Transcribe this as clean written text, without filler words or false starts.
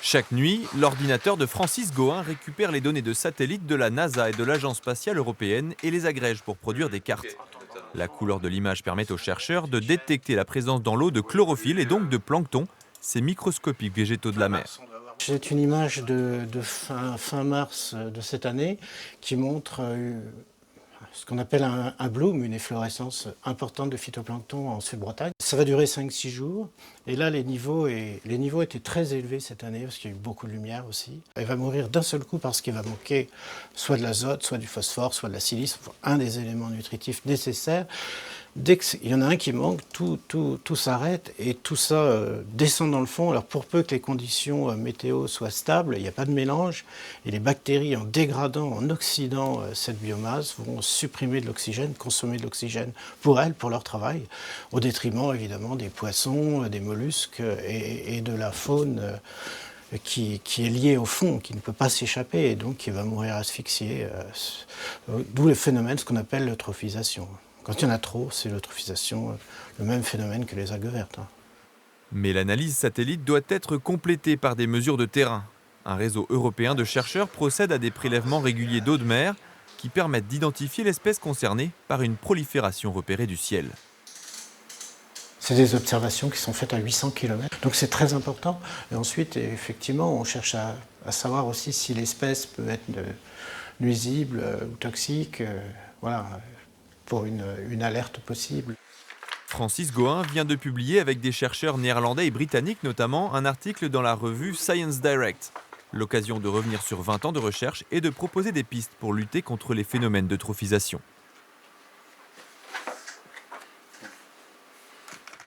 Chaque nuit, l'ordinateur de Francis Gohain récupère les données de satellites de la NASA et de l'Agence spatiale européenne et les agrège pour produire des cartes. La couleur de l'image permet aux chercheurs de détecter la présence dans l'eau de chlorophylle et donc de plancton, ces microscopiques végétaux de la mer. C'est une image de fin mars de cette année qui montre ce qu'on appelle un bloom, une efflorescence importante de phytoplancton en Sud-Bretagne. Ça va durer 5-6 jours. Et là, les niveaux étaient très élevés cette année parce qu'il y a eu beaucoup de lumière aussi. Elle va mourir d'un seul coup parce qu'il va manquer soit de l'azote, soit du phosphore, soit de la silice, un des éléments nutritifs nécessaires. Dès qu'il y en a un qui manque, tout s'arrête et tout ça descend dans le fond. Alors pour peu que les conditions météo soient stables, il n'y a pas de mélange et les bactéries, en dégradant, en oxydant cette biomasse, vont supprimer de l'oxygène, consommer de l'oxygène pour elles, pour leur travail, au détriment évidemment des poissons, des mollusques et de la faune qui est liée au fond, qui ne peut pas s'échapper et donc qui va mourir asphyxiée. D'où le phénomène, ce qu'on appelle l'eutrophisation. Quand il y en a trop, c'est l'eutrophisation, le même phénomène que les algues vertes. Mais l'analyse satellite doit être complétée par des mesures de terrain. Un réseau européen de chercheurs procède à des prélèvements réguliers d'eau de mer qui permettent d'identifier l'espèce concernée par une prolifération repérée du ciel. C'est des observations qui sont faites à 800 km, donc c'est très important. Et ensuite, effectivement, on cherche à savoir aussi si l'espèce peut être nuisible ou toxique, voilà, pour une alerte possible. Francis Gohain vient de publier avec des chercheurs néerlandais et britanniques notamment un article dans la revue Science Direct. L'occasion de revenir sur 20 ans de recherche et de proposer des pistes pour lutter contre les phénomènes d'eutrophisation.